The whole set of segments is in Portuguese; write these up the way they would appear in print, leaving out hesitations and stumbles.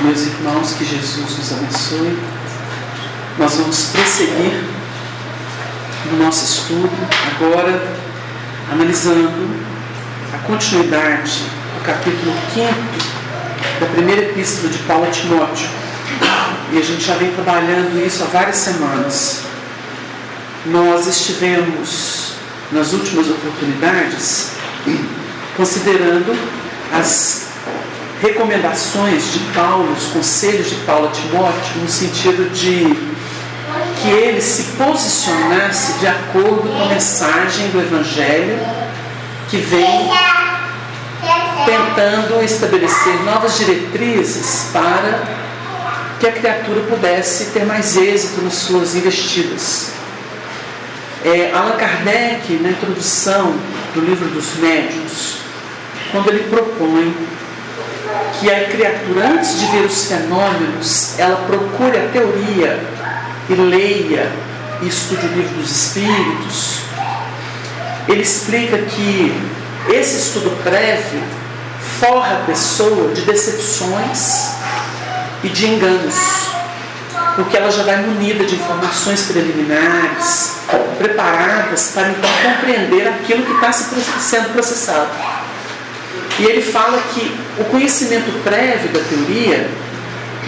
Meus irmãos, que Jesus nos abençoe. Nós vamos prosseguir no nosso estudo, agora analisando a continuidade do capítulo 5 da primeira epístola de Paulo a Timóteo. E a gente já vem trabalhando isso há várias semanas. Nós estivemos, nas últimas oportunidades, considerando as recomendações de Paulo, os conselhos de Paulo a Timóteo, no sentido de que ele se posicionasse de acordo com a mensagem do Evangelho, que vem tentando estabelecer novas diretrizes para que a criatura pudesse ter mais êxito nas suas investidas. Allan Kardec, na introdução do livro dos Médiuns, quando ele propõe que a criatura, antes de ver os fenômenos, ela procure a teoria e leia e estude o livro dos Espíritos, ele explica que esse estudo prévio forra a pessoa de decepções e de enganos, porque ela já vai munida de informações preliminares, preparadas para então compreender aquilo que está sendo processado. E ele fala que o conhecimento prévio da teoria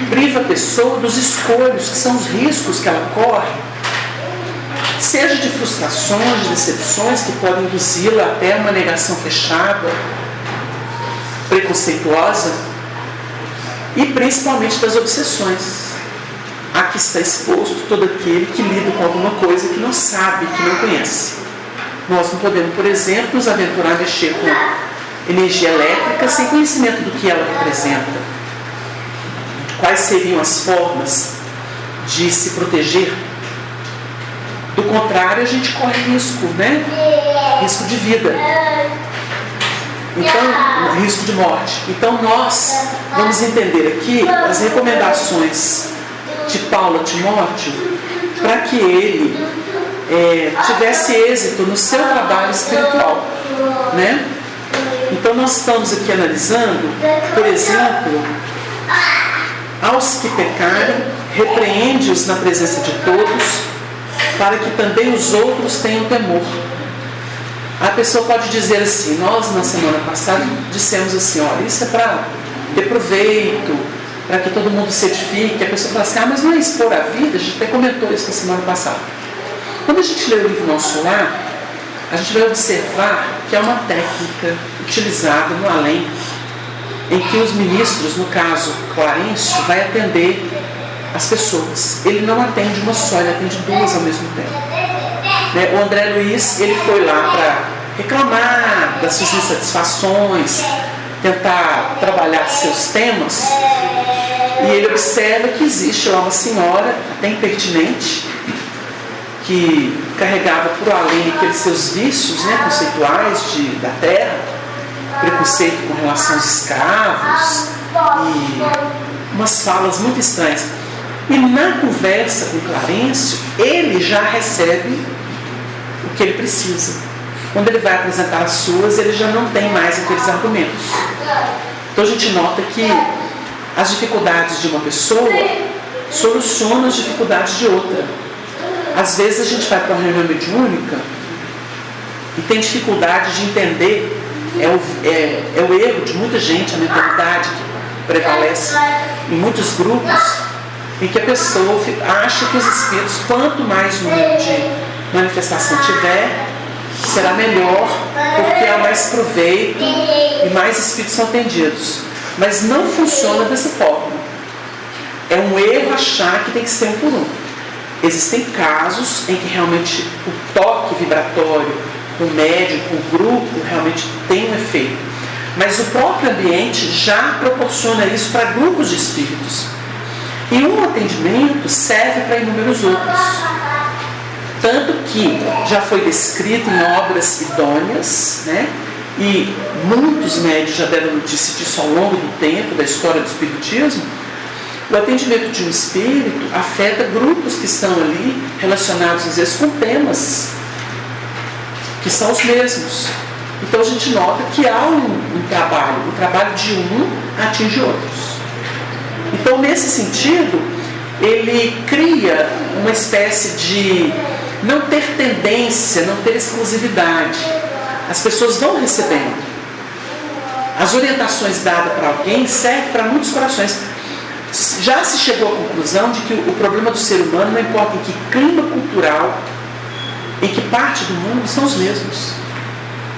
priva a pessoa dos escolhos, que são os riscos que ela corre, seja de frustrações, de decepções, que podem induzi-la até uma negação fechada, preconceituosa, e principalmente das obsessões. A que está exposto todo aquele que lida com alguma coisa que não sabe, que não conhece. Nós não podemos, por exemplo, nos aventurar a mexer com energia elétrica sem conhecimento do que ela representa. Quais seriam as formas de se proteger? Do contrário, a gente corre risco, né? Risco de vida. Então, risco de morte. Então, nós vamos entender aqui as recomendações de Paulo a Timóteo para que ele tivesse êxito no seu trabalho espiritual, né? Então nós estamos aqui analisando, por exemplo, aos que pecaram, repreende-os na presença de todos, para que também os outros tenham temor. A pessoa pode dizer assim, nós na semana passada dissemos assim, olha, isso é para ter proveito, para que todo mundo se edifique. A pessoa fala assim, mas não é expor a vida? A gente até comentou isso na semana passada. Quando a gente lê o livro Nosso Lar, a gente vai observar que é uma técnica utilizada no além, em que os ministros, no caso Clarencio, vai atender as pessoas. Ele não atende uma só, ele atende duas ao mesmo tempo. O André Luiz, ele foi lá para reclamar das suas insatisfações, tentar trabalhar seus temas, e ele observa que existe lá uma senhora, até impertinente, que carregava por além aqueles seus vícios, né, conceituais da terra, preconceito com relação aos escravos e umas falas muito estranhas. E na conversa com Clarencio, ele já recebe o que ele precisa. Quando ele vai apresentar as suas, ele já não tem mais aqueles argumentos. Então a gente nota que as dificuldades de uma pessoa solucionam as dificuldades de outra. Às vezes a gente vai para uma reunião mediúnica e tem dificuldade de entender, é o erro de muita gente, a mentalidade que prevalece em muitos grupos, em que a pessoa acha que os espíritos, quanto mais número de manifestação tiver, será melhor, porque há mais proveito e mais espíritos são atendidos. Mas não funciona dessa forma. É um erro achar que tem que ser um por um. Existem casos em que realmente o toque vibratório, o médium, o grupo, realmente tem um efeito. Mas o próprio ambiente já proporciona isso para grupos de espíritos. E um atendimento serve para inúmeros outros. Tanto que já foi descrito em obras idôneas, né? E muitos médiuns já deram notícia disso ao longo do tempo, da história do espiritismo. O atendimento de um espírito afeta grupos que estão ali relacionados, às vezes, com temas que são os mesmos. Então a gente nota que há um trabalho de um atinge outros. Então, nesse sentido, ele cria uma espécie de não ter tendência, não ter exclusividade. As pessoas vão recebendo. As orientações dadas para alguém servem para muitos corações. Já se chegou à conclusão de que o problema do ser humano, não importa em que clima cultural, em que parte do mundo, são os mesmos.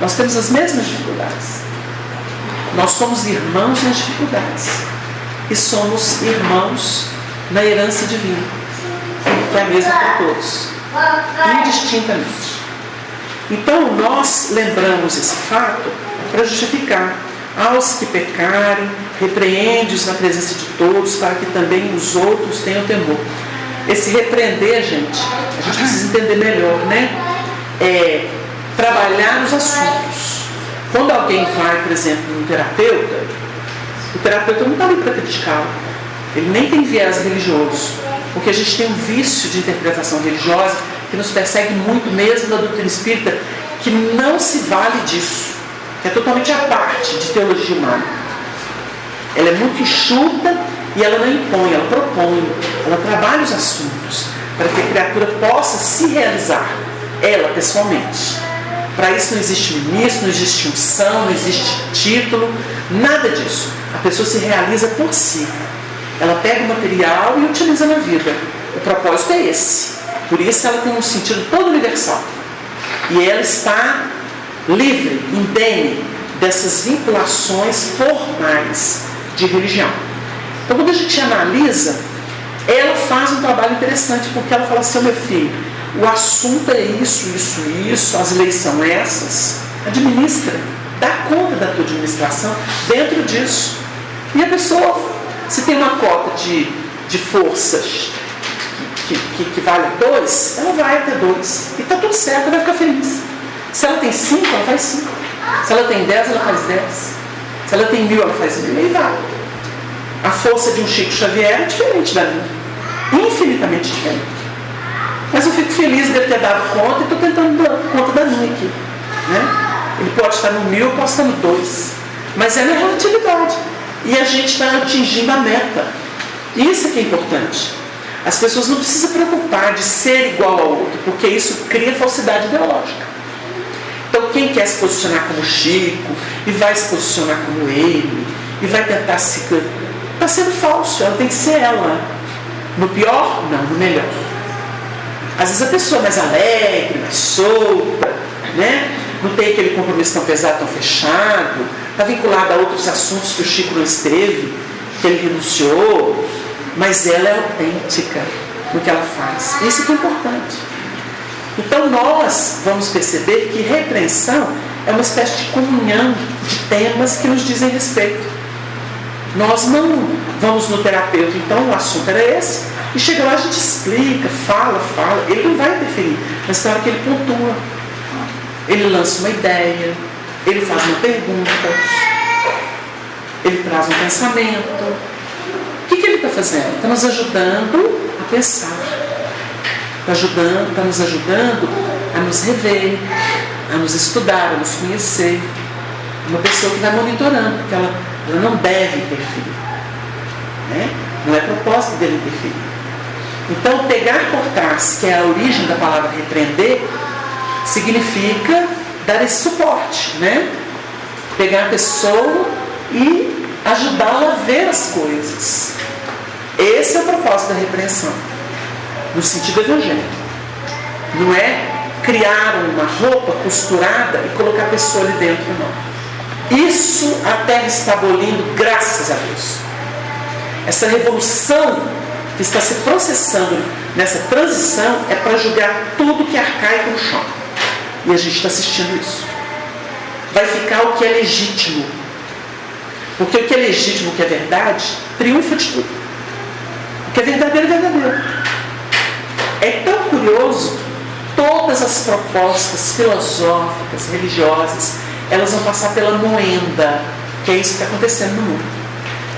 Nós temos as mesmas dificuldades. Nós somos irmãos nas dificuldades. E somos irmãos na herança divina, que é a mesma para todos, indistintamente. Então, nós lembramos esse fato para justificar. Aos que pecarem, repreende-os na presença de todos, para que também os outros tenham temor. Esse repreender, gente, a gente precisa entender melhor, né? É trabalhar os assuntos. Quando alguém vai, por exemplo, num terapeuta, o terapeuta não está ali para criticá-lo. Ele nem tem viés religioso, porque a gente tem um vício de interpretação religiosa que nos persegue muito, mesmo na doutrina espírita, que não se vale disso, que é totalmente à parte de teologia humana. Ela é muito enxuta e ela não impõe, ela propõe, ela trabalha os assuntos para que a criatura possa se realizar, ela pessoalmente. Para isso não existe ministro, não existe unção, não existe título, nada disso. A pessoa se realiza por si. Ela pega o material e utiliza na vida. O propósito é esse. Por isso ela tem um sentido todo universal. E ela está livre, indene dessas vinculações formais de religião. Então, quando a gente analisa, ela faz um trabalho interessante, porque ela fala assim: meu filho, o assunto é isso, as leis são essas, administra, dá conta da tua administração dentro disso. E a pessoa, se tem uma cota de forças que vale 2, ela vai até 2. E está tudo certo, ela vai ficar feliz. Se ela tem 5, ela faz 5. Se ela tem 10, ela faz 10. Se ela tem 1000, ela faz 1000 e vai. A força de um Chico Xavier é diferente da minha. Infinitamente diferente. Mas eu fico feliz de ele ter dado conta e estou tentando dar conta da minha aqui. Né? Ele pode estar no 1000, eu posso estar no 2. Mas é na relatividade. E a gente está atingindo a meta. Isso é que é importante. As pessoas não precisam se preocupar de ser igual ao outro, porque isso cria falsidade ideológica. Então, quem quer se posicionar como Chico, e vai se posicionar como ele, e vai tentar se... está sendo falso, ela tem que ser ela. No pior? Não, no melhor. Às vezes a pessoa é mais alegre, mais solta, né? Não tem aquele compromisso tão pesado, tão fechado, está vinculada a outros assuntos que o Chico não esteve, que ele renunciou, mas ela é autêntica no que ela faz. Isso que é importante. Então nós vamos perceber que repreensão é uma espécie de comunhão de temas que nos dizem respeito. Nós não vamos no terapeuta, então o assunto era esse, e chega lá, a gente explica, fala, ele não vai interferir, mas claro que ele pontua, ele lança uma ideia, ele faz uma pergunta, ele traz um pensamento. O que ele está fazendo? Está nos ajudando a pensar, está nos ajudando a nos rever, a nos estudar, a nos conhecer. Uma pessoa que vai monitorando, porque ela não deve interferir, né? Não é propósito dele interferir. Então, pegar por trás, que é a origem da palavra repreender, significa dar esse suporte, né? Pegar a pessoa e ajudá-la a ver as coisas. Esse é o propósito da repreensão, no sentido evangélico. Não é criar uma roupa costurada e colocar a pessoa ali dentro, não. Isso a Terra está abolindo, graças a Deus. Essa revolução que está se processando nessa transição é para julgar tudo que é arcaico no chão. E a gente está assistindo isso. Vai ficar o que é legítimo. Porque o que é legítimo, o que é verdade, triunfa de tudo. O que é verdadeiro é verdadeiro. É tão curioso, todas as propostas filosóficas, religiosas, elas vão passar pela moenda, que é isso que está acontecendo no mundo.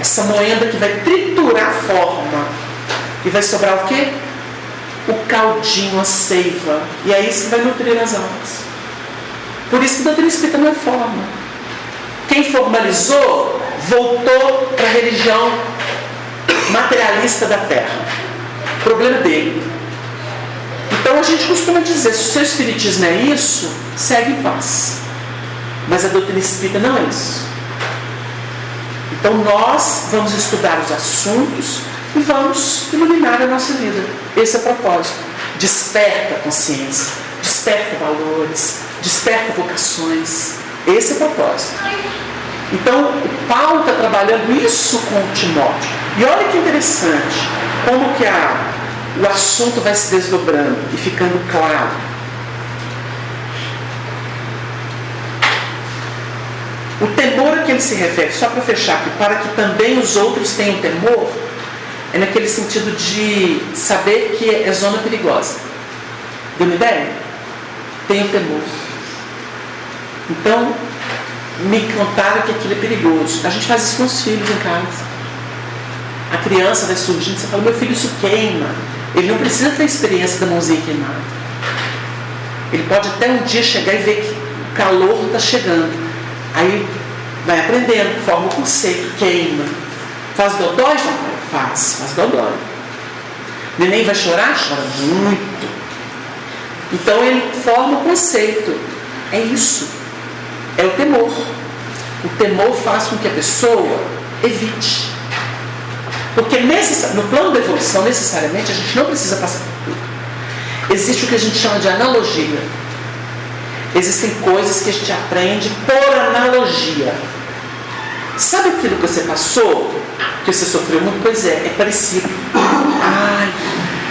Essa moenda que vai triturar a forma. E vai sobrar o quê? O caldinho, a seiva. E é isso que vai nutrir as almas. Por isso que a doutrina espírita não é forma. Quem formalizou, voltou para a religião materialista da terra. Problema dele. Então a gente costuma dizer, se o seu espiritismo é isso, segue em paz. Mas a doutrina espírita não é isso. Então nós vamos estudar os assuntos e vamos iluminar a nossa vida. Esse é o propósito. Desperta a consciência, desperta valores, desperta vocações. Esse é o propósito. Então o Paulo está trabalhando isso com o Timóteo. E olha que interessante, como que o assunto vai se desdobrando e ficando claro. O temor a que ele se refere, só para fechar aqui, para que também os outros tenham temor, é naquele sentido de saber que é zona perigosa. Deu uma ideia? Tenho temor. Então, me contaram que aquilo é perigoso. A gente faz isso com os filhos em casa. A criança vai surgindo, você fala, meu filho, isso queima. Ele não precisa ter a experiência da mãozinha queimada. Ele pode até um dia chegar e ver que o calor está chegando. Aí vai aprendendo, forma o conceito, queima. Faz dodói? Faz dodói. Neném vai chorar? Chora muito. Então ele forma o conceito. É isso. É o temor. O temor faz com que a pessoa evite. Porque no plano da evolução, necessariamente, a gente não precisa passar por tudo. Existe o que a gente chama de analogia. Existem coisas que a gente aprende por analogia. Sabe aquilo que você passou? Que você sofreu muito? Pois é parecido. Ai,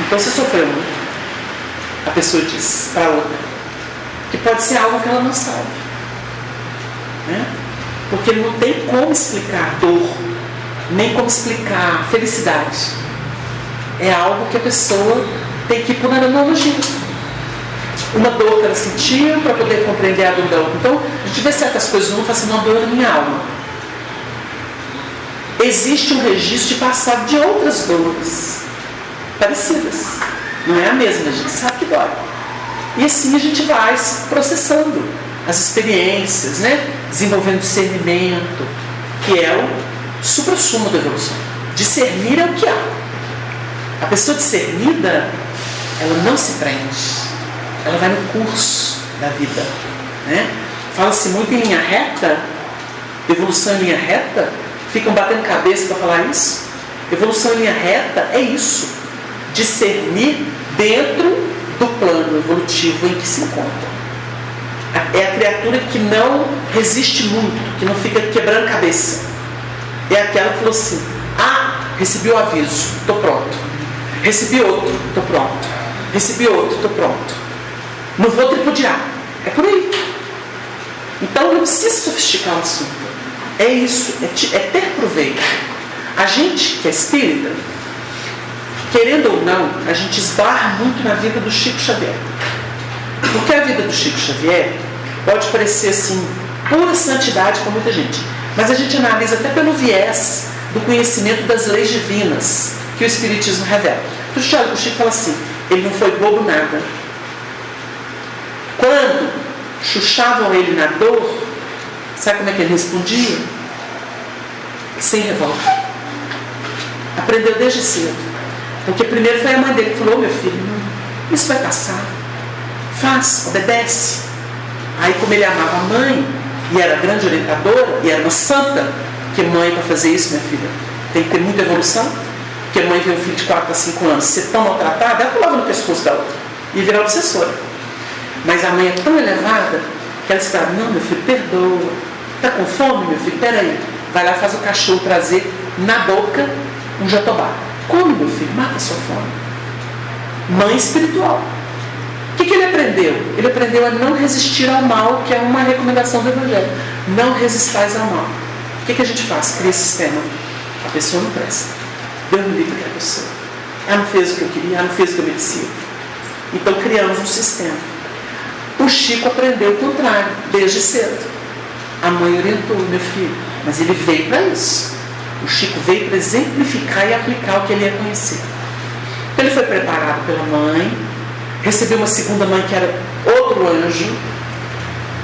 então você sofreu muito. A pessoa diz para a outra que pode ser algo que ela não sabe. Né? Porque não tem como explicar dor, nem como explicar felicidade. É algo que a pessoa tem que ir por analogia. Uma dor que ela sentiu para poder compreender a dor da outra. Então, a gente vê certas coisas, não está sendo uma dor na minha alma. Existe um registro de passado de outras dores parecidas. Não é a mesma, a gente sabe que dói. E assim a gente vai processando as experiências, né? Desenvolvendo discernimento, que é o suprassumo da evolução. Discernir é o que há. A pessoa discernida, ela não se prende. Ela vai no curso da vida. Né? Fala-se muito em linha reta, evolução em linha reta, ficam batendo cabeça para falar isso. Evolução em linha reta é isso. Discernir dentro do plano evolutivo em que se encontra. É a criatura que não resiste muito, que não fica quebrando cabeça. É aquela que falou assim, recebi o aviso, estou pronto. Recebi outro, estou pronto. Recebi outro, estou pronto. Não vou tripudiar. É por aí. Então não precisa sofisticar o assunto. É isso, é ter proveito. A gente que é espírita, querendo ou não, a gente esbarra muito na vida do Chico Xavier. Porque a vida do Chico Xavier pode parecer assim, pura santidade para muita gente. Mas a gente analisa até pelo viés do conhecimento das leis divinas que o Espiritismo revela. Então a gente olha para o Chico e fala assim, ele não foi bobo nada. Quando chuchavam ele na dor, sabe como é que ele respondia? Sem revolta. Aprendeu desde cedo. Porque primeiro foi a mãe dele que falou, meu filho, isso vai passar. Faz, obedece. Aí como ele amava a mãe, e era grande orientadora, e era uma santa, que mãe para fazer isso, minha filha, tem que ter muita evolução. Porque a mãe vê um filho de 4 a 5 anos ser tão maltratada, ela pulava no pescoço da outra. E virar obsessora. Mas a mãe é tão elevada que ela se fala, não, meu filho, perdoa. Está com fome, meu filho? Peraí. Vai lá, faz o cachorro trazer na boca um jatobá. Come, meu filho, mata a sua fome. Mãe espiritual. O que ele aprendeu? Ele aprendeu a não resistir ao mal, que é uma recomendação do Evangelho. Não resistais ao mal. O que a gente faz? Cria sistema. A pessoa não presta. Deus me livre aquela pessoa. Ela não fez o que eu queria, ela não fez o que eu merecia. Então criamos um sistema. O Chico aprendeu o contrário, desde cedo. A mãe orientou, meu filho, mas ele veio para isso. O Chico veio para exemplificar e aplicar o que ele ia conhecer. Então ele foi preparado pela mãe, recebeu uma segunda mãe que era outro anjo,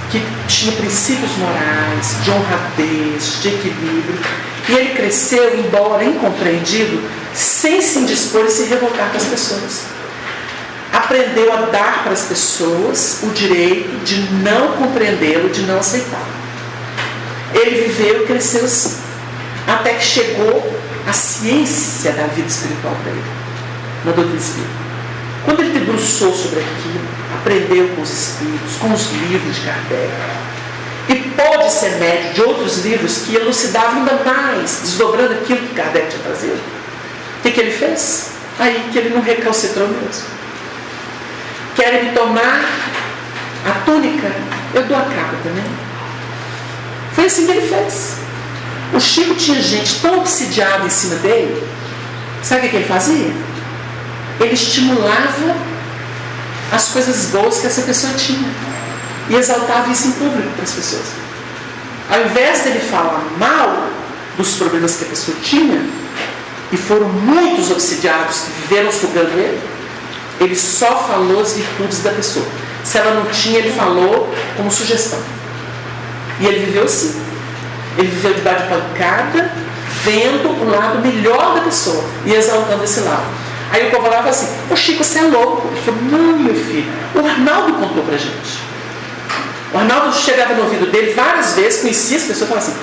que tinha princípios morais, de honradez, de equilíbrio. E ele cresceu, embora incompreendido, sem se indispor e se revoltar com as pessoas. Aprendeu a dar para as pessoas o direito de não compreendê-lo, de não aceitá-lo. Ele viveu e cresceu assim, até que chegou a ciência da vida espiritual para ele, na doutrina espírita. Quando ele debruçou sobre aquilo, aprendeu com os espíritos, com os livros de Kardec, e pôde ser médio de outros livros que elucidavam ainda mais, desdobrando aquilo que Kardec tinha trazido. O que ele fez? Aí que ele não recalcitrou mesmo. Querem me tomar a túnica, eu dou a capa também. Foi assim que ele fez. O Chico tinha gente tão obsidiada em cima dele, sabe o que ele fazia? Ele estimulava as coisas boas que essa pessoa tinha e exaltava isso em público para as pessoas. Ao invés dele falar mal dos problemas que a pessoa tinha, e foram muitos obsidiados que viveram sugando ele só falou as virtudes da pessoa. Se ela não tinha, ele falou como sugestão. E ele viveu assim. Ele viveu debaixo de pancada, vendo o lado melhor da pessoa e exaltando esse lado. Aí o povo falava assim: ô Chico, você é louco. Ele falou: não, meu filho. O Arnaldo contou pra gente. O Arnaldo chegava no ouvido dele várias vezes, conhecia as pessoas e falava assim: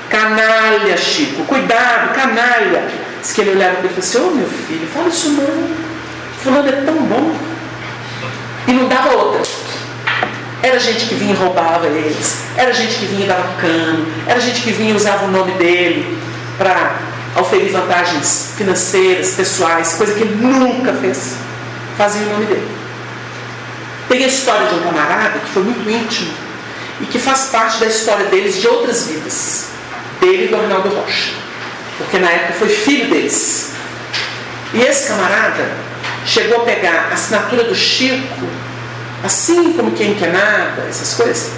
canalha, Chico, cuidado, canalha. Diz que ele olhava para ele e falou assim: ô meu filho, fala isso não. Fulano é tão bom. E não dava outra. Era gente que vinha e roubava eles, era gente que vinha e dava cano, era gente que vinha e usava o nome dele para oferir vantagens financeiras, pessoais, coisa que ele nunca fez. Fazia o nome dele. Tem a história de um camarada que foi muito íntimo e que faz parte da história deles de outras vidas, dele e do Arnaldo Rocha, porque na época foi filho deles. E esse camarada chegou a pegar a assinatura do Chico, assim como quem quer nada, essas coisas,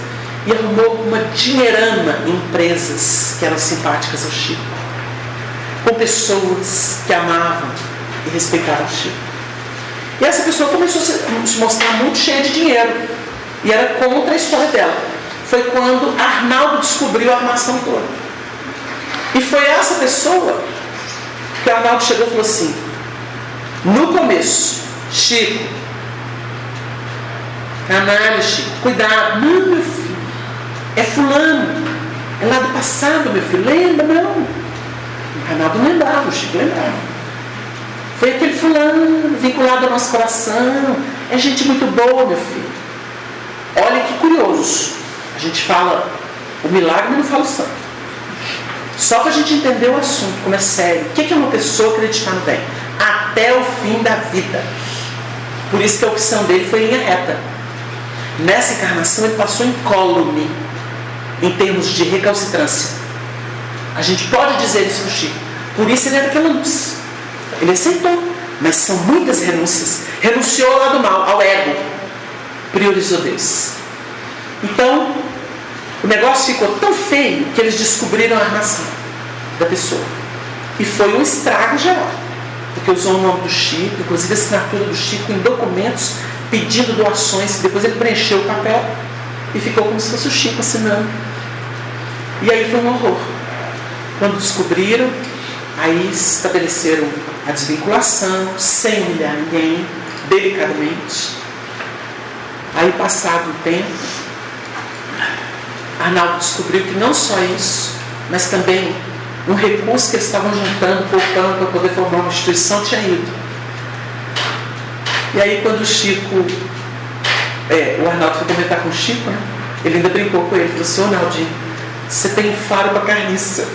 e arrumou uma dinheirama em empresas que eram simpáticas ao Chico, com pessoas que amavam e respeitavam o Chico. E essa pessoa começou a se mostrar muito cheia de dinheiro e era contra a história dela. Foi quando Arnaldo descobriu a armação toda. E foi essa pessoa que Arnaldo chegou e falou assim: no começo, Chico, canalha, Chico, cuidado. Não, meu filho, é fulano, é lá do passado, meu filho, lembra? Não. O Arnaldo não lembrava, o Chico lembrava. Foi aquele fulano vinculado ao nosso coração, é gente muito boa, meu filho. Olha que curioso, a gente fala o milagre, mas não fala o santo. Só para a gente entender o assunto, como é sério. O que é uma pessoa acreditar no bem? Até o fim da vida. Por isso que a opção dele foi em linha reta. Nessa encarnação ele passou incólume em termos de recalcitrância. A gente pode dizer isso do Chico. Por isso ele era aquela luz. Ele aceitou, mas são muitas renúncias. Renunciou ao lado mal, ao ego. Priorizou Deus. Então, o negócio ficou tão feio que eles descobriram a armação da pessoa. E foi um estrago geral. Porque usou o nome do Chico, inclusive a assinatura do Chico em documentos pedindo doações. Depois ele preencheu o papel e ficou como se fosse o Chico assinando. E aí foi um horror. Quando descobriram, aí estabeleceram a desvinculação, sem humilhar ninguém, delicadamente. Aí, passado um tempo, Arnaldo descobriu que não só isso, mas também um recurso que eles estavam juntando, poupando para poder formar uma instituição, tinha ido. E aí, quando o Chico, o Arnaldo foi comentar com o Chico, né? Ele ainda brincou com ele, falou assim: ô Naldinho, você tem um faro para carniça.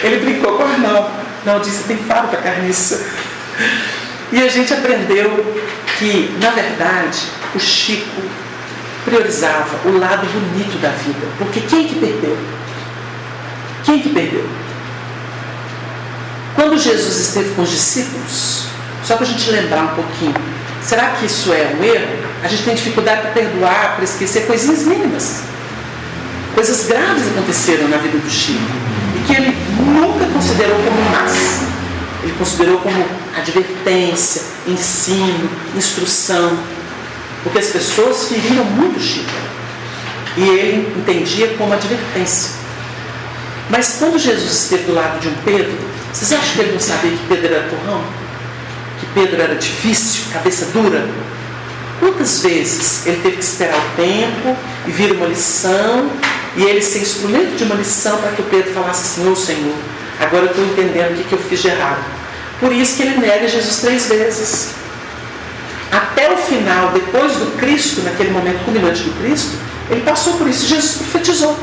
Ele brincou com o Arnaldo. Naldinho, você tem faro para carniça. E a gente aprendeu que, na verdade, o Chico priorizava o lado bonito da vida. Porque quem que perdeu? Quem que perdeu? Quando Jesus esteve com os discípulos, só para a gente lembrar um pouquinho, será que isso é um erro? A gente tem dificuldade para perdoar, para esquecer coisinhas mínimas. Coisas graves aconteceram na vida do Chico e que ele nunca considerou como más. Ele considerou como advertência, ensino, instrução. porque as pessoas feriram muito Chico. E ele entendia como advertência. Mas quando Jesus esteve do lado de um Pedro, vocês acham que ele não sabia que Pedro era turrão? Que Pedro era difícil, cabeça dura? Quantas vezes ele teve que esperar o tempo e vir uma lição, e ele ser instrumento de uma lição para que o Pedro falasse assim: ô Senhor, agora eu estou entendendo o que eu fiz de errado. Por isso que ele nega Jesus 3 vezes. Até o final, depois do Cristo, naquele momento culminante do Cristo, ele passou por isso. Jesus profetizou.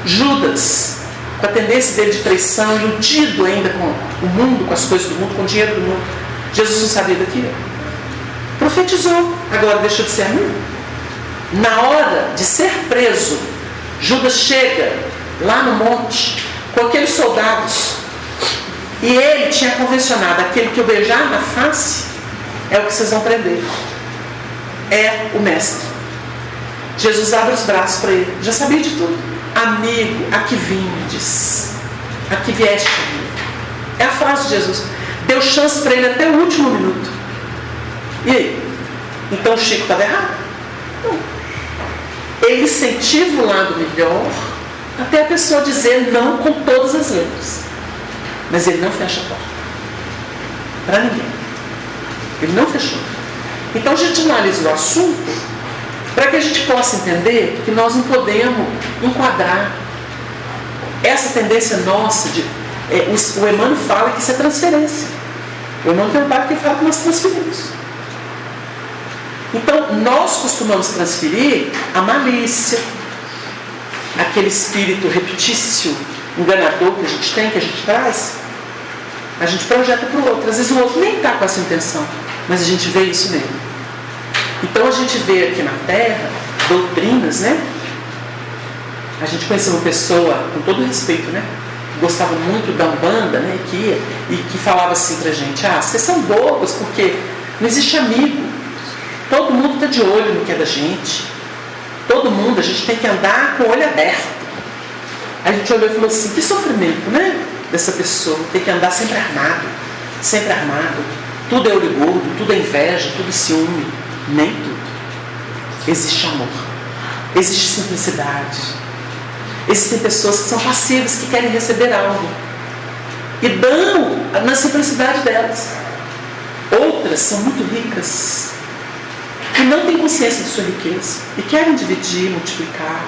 Judas, com a tendência dele de traição, iludido ainda com o mundo, com as coisas do mundo, com o dinheiro do mundo. Jesus não sabia daquilo. Profetizou. Agora deixou de ser amigo. Na hora de ser preso, Judas chega lá no monte com aqueles soldados, e ele tinha convencionado: aquele que eu beijar na face é o que vocês vão prender. É o mestre. Jesus abre os braços para ele. Já sabia de tudo. Amigo, a que vindes? A que vieste comigo? É a frase de Jesus. Deu chance para ele até o último minuto. E aí? Então o Chico estava errado? Não. Ele incentiva o lado melhor até a pessoa dizer não com todas as letras. Mas ele não fecha a porta. Para ninguém. Ele não fechou. Então a gente analisa o assunto para que a gente possa entender que nós não podemos enquadrar essa tendência nossa de... o Emmanuel fala que isso é transferência. O Emmanuel tem um pai que fala que nós transferimos. Então, nós costumamos transferir a malícia, aquele espírito repetício, enganador que a gente tem, que a gente traz, a gente projeta para o outro. Às vezes o outro nem está com essa intenção, mas a gente vê isso nele. Então a gente vê aqui na Terra doutrinas, né? A gente conheceu uma pessoa, com todo respeito, né? Que gostava muito da Umbanda, né? Que ia, e que falava assim pra gente: ah, vocês são bobos, porque não existe amigo. Todo mundo está de olho no que é da gente. Todo mundo, a gente tem que andar com o olho aberto. A gente olhou e falou assim: que sofrimento, né? Dessa pessoa, tem que andar sempre armado. Sempre armado. Tudo é olho gordo, tudo é inveja, tudo é ciúme. Nem tudo. Existe amor. Existe simplicidade. Existem pessoas que são passivas, que querem receber algo e dão na simplicidade delas. Outras são muito ricas e não têm consciência de sua riqueza e querem dividir, multiplicar,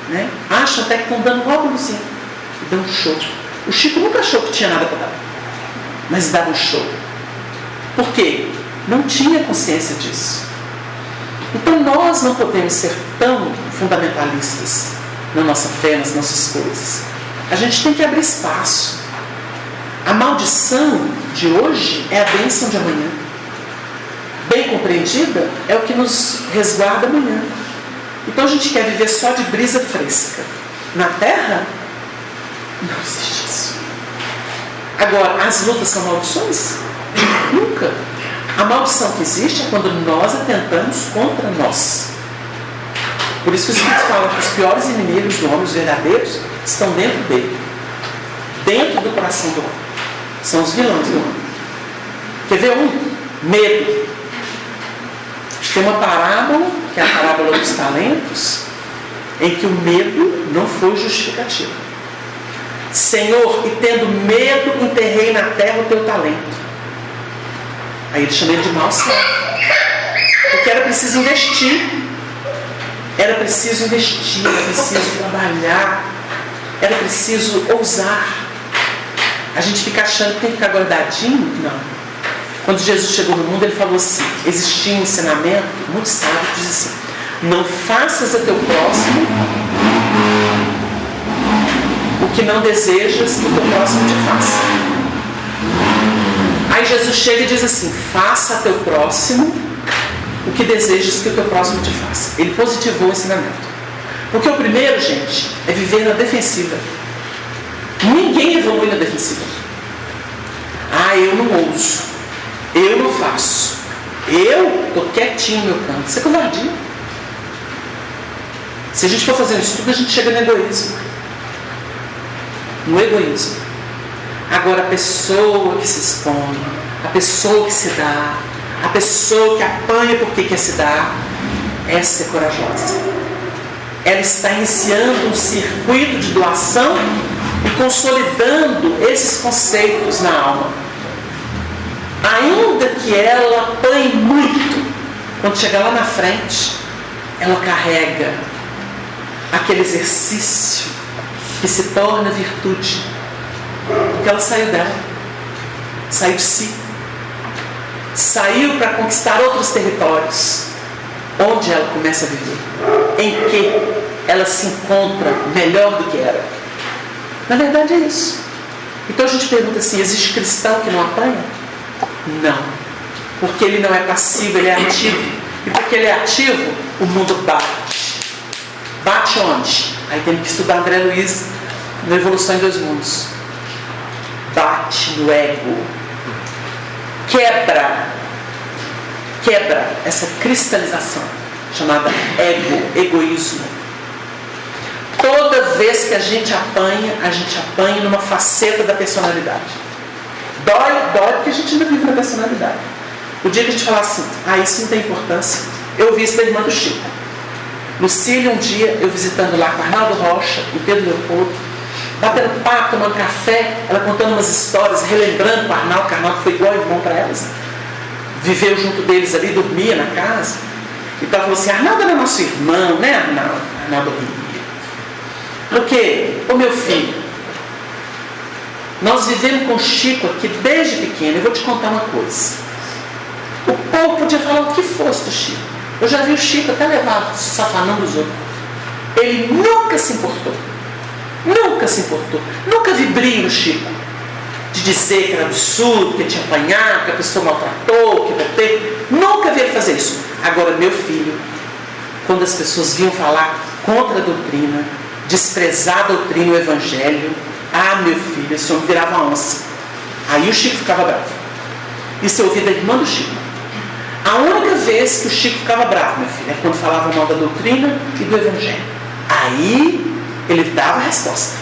né? Acham até que estão dando igual a luzinha e dão um show. O Chico nunca achou que tinha nada para dar, mas dava um show. Por quê? Não tinha consciência disso. Então nós não podemos ser tão fundamentalistas na nossa fé, nas nossas coisas. A gente tem que abrir espaço. A maldição de hoje é a bênção de amanhã. Bem compreendida é o que nos resguarda amanhã. Então a gente quer viver só de brisa fresca. Na Terra, não existe isso. Agora, as lutas são maldições? Nunca. A maldição que existe é quando nós atentamos contra nós. Por isso que o Espírito fala que os piores inimigos do homem, os verdadeiros, estão dentro dele. Dentro do coração do homem. São os vilões do homem. Quer ver um? Medo. Tem uma parábola, que é a parábola dos talentos, em que o medo não foi justificativo. Senhor, e tendo medo, enterrei na terra o teu talento. Aí ele chama ele de mau servo. Porque era preciso investir. Era preciso investir, era preciso trabalhar, era preciso ousar. A gente fica achando que tem que ficar guardadinho? Não. Quando Jesus chegou no mundo, ele falou assim, existia um ensinamento muito sábio que diz assim: não faças a teu próximo o que não desejas que o teu próximo te faça. Aí Jesus chega e diz assim: faça a teu próximo o que desejas que o teu próximo te faça. Ele positivou o ensinamento. Porque o primeiro, gente, é viver na defensiva. Ninguém evolui na defensiva. Ah, eu não ouso. Eu não faço. Eu estou quietinho no meu canto. Isso é covardia. Se a gente for fazer um estudo, a gente chega no egoísmo. No egoísmo. Agora, a pessoa que se expõe, a pessoa que se dá, A pessoa que apanha porque quer se dar, essa é corajosa. Ela está iniciando um circuito de doação e consolidando esses conceitos na alma. Ainda que ela apanhe muito, quando chegar lá na frente, ela carrega aquele exercício que se torna virtude. Porque ela saiu dela, saiu de si, saiu para conquistar outros territórios. Onde ela começa a viver? Em que ela se encontra melhor do que era? Na verdade é isso. Então a gente pergunta assim, existe cristão que não apanha? Não. Porque ele não é passivo, ele é ativo. E porque ele é ativo, o mundo bate. Bate onde? Aí tem que estudar André Luiz no Evolução em Dois Mundos. Bate no ego. Quebra essa cristalização chamada egoísmo. Toda vez que a gente apanha numa faceta da personalidade. Dói porque a gente ainda vive na personalidade. O dia que a gente falar assim, isso não tem importância. Eu ouvi isso da irmã do Chico. Lucília, um dia, eu visitando lá com Arnaldo Rocha e Pedro Leopoldo, batendo papo, tomando café, ela contando umas histórias, relembrando com o Arnaldo, que o Arnaldo foi igual irmão para elas. Viveu junto deles ali, dormia na casa. Então ela falou assim, Arnaldo era nosso irmão, né, Arnaldo? Arnaldo ria. Porque, meu filho, nós vivemos com o Chico aqui desde pequeno. Eu vou te contar uma coisa. O povo podia falar o que fosse do Chico. Eu já vi o Chico até levar safanão dos outros. Ele nunca se importou. Nunca se importou. Nunca vi brilho no Chico de dizer que era absurdo, que tinha apanhado, que a pessoa maltratou, que bateu. Nunca vi ele fazer isso. Agora, meu filho, quando as pessoas vinham falar contra a doutrina, desprezar a doutrina, o evangelho, meu filho, esse homem virava onça. Aí o Chico ficava bravo. Isso eu ouvi da irmã do Chico. A única vez que o Chico ficava bravo, meu filho, é quando falava mal da doutrina e do evangelho. Aí ele dava a resposta.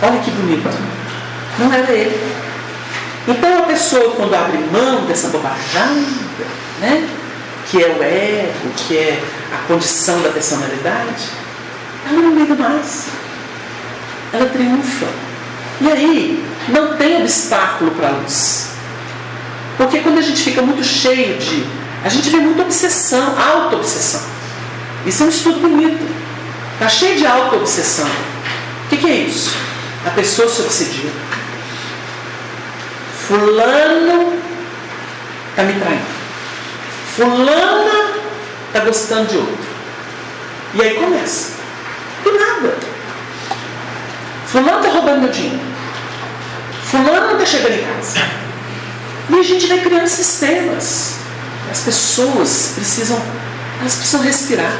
Olha que bonito. Não era ele. Então a pessoa, quando abre mão dessa bobajada, né, que é o ego, que é a condição da personalidade, ela não liga mais. Ela triunfa. E aí não tem obstáculo para a luz. Porque quando a gente fica muito cheio de... A gente vê muita obsessão, auto-obsessão. Isso é um estudo bonito. Está cheio de auto-obsessão. O que é isso? A pessoa se obsedia. Fulano está me traindo. Fulana está gostando de outro. E aí começa. Do nada. Fulano está roubando meu dinheiro. Fulano não está chegando em casa. E a gente vai criando sistemas. As pessoas precisam respirar.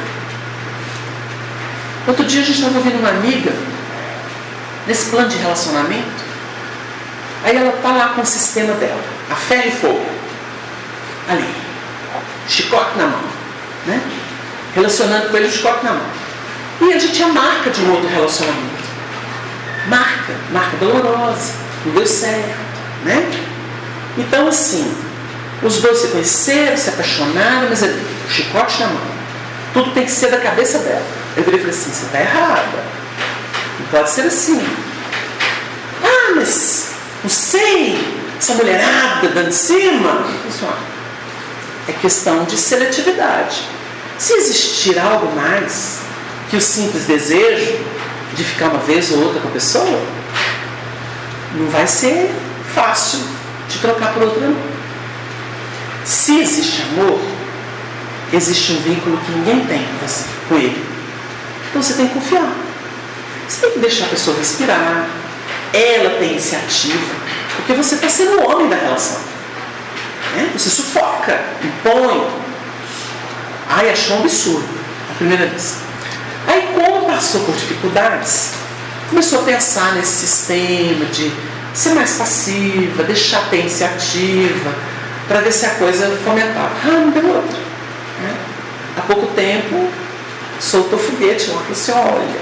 Outro dia a gente estava ouvindo uma amiga nesse plano de relacionamento. Aí ela está lá com o sistema dela, a ferro e fogo, ali, chicote na mão, né? Relacionando com ele, chicote na mão. E a gente é a marca de um outro relacionamento. Marca dolorosa, não deu certo, né? Então assim, os dois se conheceram, se apaixonaram, mas ali, chicote na mão. Tudo tem que ser da cabeça dela. Eu virei e falei assim, você está errada. Não pode ser assim. Mas não sei, essa mulherada dando em cima. É questão de seletividade. Se existir algo mais que o simples desejo de ficar uma vez ou outra com a pessoa, não vai ser fácil de trocar por outra não. Se existe amor, existe um vínculo que ninguém tem com ele. Então você tem que confiar. Você tem que deixar a pessoa respirar. Ela tem iniciativa, porque você está sendo o homem da relação, né? Você sufoca, impõe. Achou um absurdo a primeira vez. Aí como passou por dificuldades, começou a pensar nesse sistema de ser mais passiva, deixar ter iniciativa, para ver se a coisa fomentava. Não deu outra, né? Há pouco tempo soltou foguete lá, falou assim, olha,